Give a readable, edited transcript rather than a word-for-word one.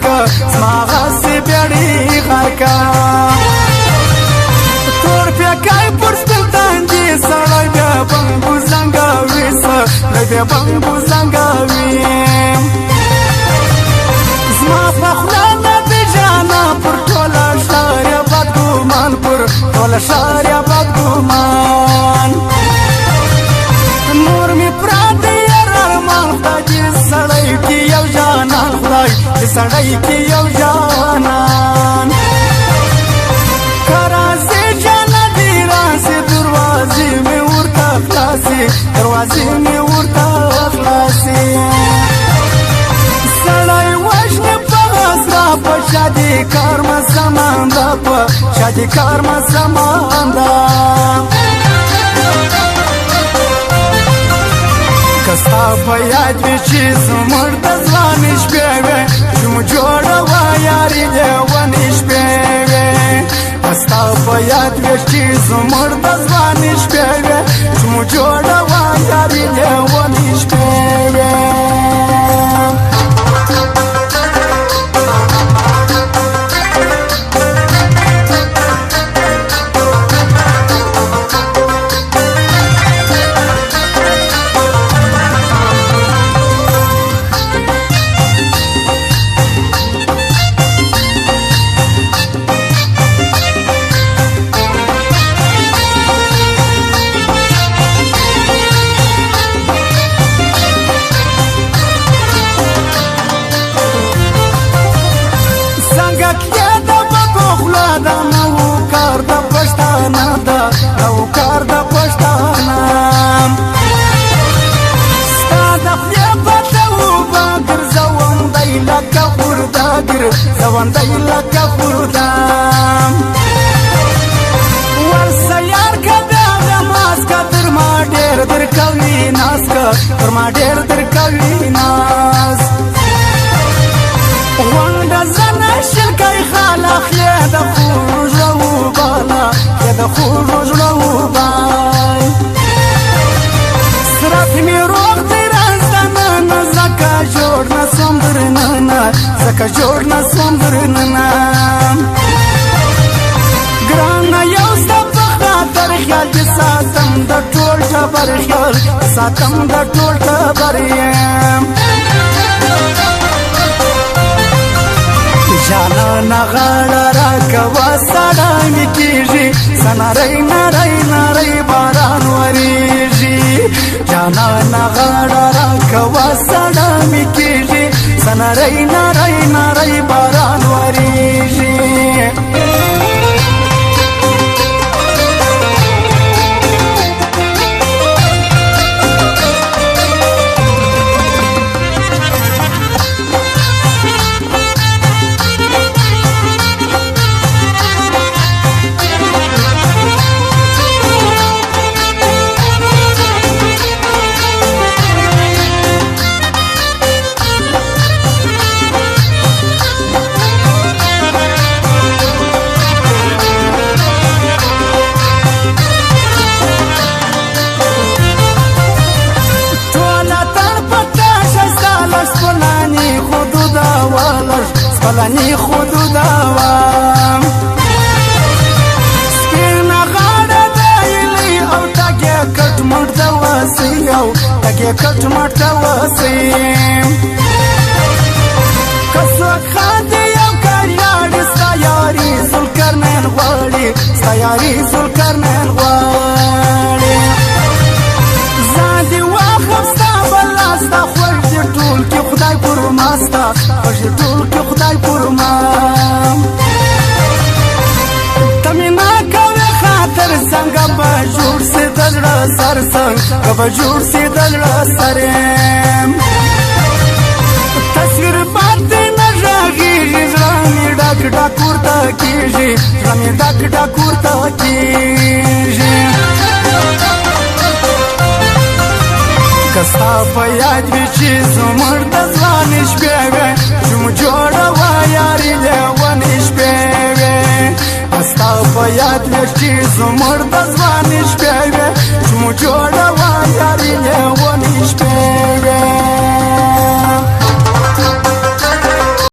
خارکا زما غسی بیړی خارکا تور پیکای پر سپل تاندی سړی بیا بنګو زنګاوي سړی بیا بنګو زنګاوي زما په خوله نه د جانا پر ټوله ښار یې بد ګمان پر ټوله ښار یې بد ګمان نور مې پراته یار ارمان خدای دې سړی کې یو جانان خدای دې سړی کې یو جانان که راځې جانه دې راسې دروازې مې ورته خلاصې دروازې مې ورته خلاصې سړی وژنې په غصرا په شادي کار مه زمان ده په شادي کار مه زمان ده که ستا په یاد وي چې زموږ د ځوانې شپې وې چې مو جوړه وه یاري لیونې شپې وې که ستا په یاد وي چې زموږ د ځوانې شپې وې چې مو جوړه وه یاري لیونې شپې وې زوندی لکه خوردم ورسیار که دغه ماسکه تر ما ډېر در کوي ناز که تر ما ډېر در کوي ناز غونډه زنه شلکی خالق یې د خوږ زړه وباله یې د خوږ زړه وبال صرف مې روغ دی رازدننه ځکه جوړ نه سوم درننه ځکه جوړ نه سوم درننه ګرانه یو ستا په خاطر خیال دې ساتم د ټول ټبر خیال ساتم د ټول ټبر یم جانانه غاړه راکوه سړی مې کېږي سنری نری نری باران وریږي جانانه غاړه راکوه سړی مې کېږي سنری نری نری باران وریږي فلانی خودو دوام سپینا غاړه دایلی او تاګه کټ مړ دواسي او تاګه کټ مړ دواسي کڅوک خاطی او کاریاړ ستایاري ذوالقرنین غواړي ستایاري ذوالقرنین غواړي زادي واخستا بلاستا خوږ ټول کې خدای پر ماستا خوږ ټول کې خدای پر ما تمینا کوي خاطر څنګه به جوړ سي دلړه سر څنګه به جوړ سي دلړه سر تصویر باندې نه راغېږي زړه مې ډک ډک ورته کېږي زړه مې ډک ډک ورته کېږي که ستا په یاد وي چې زموږ د ځوانې شپې وې چې مو جوړه وه یاري لیونې شپې وې ستا په یاد وي چې زموږ د ځوانې شپې وې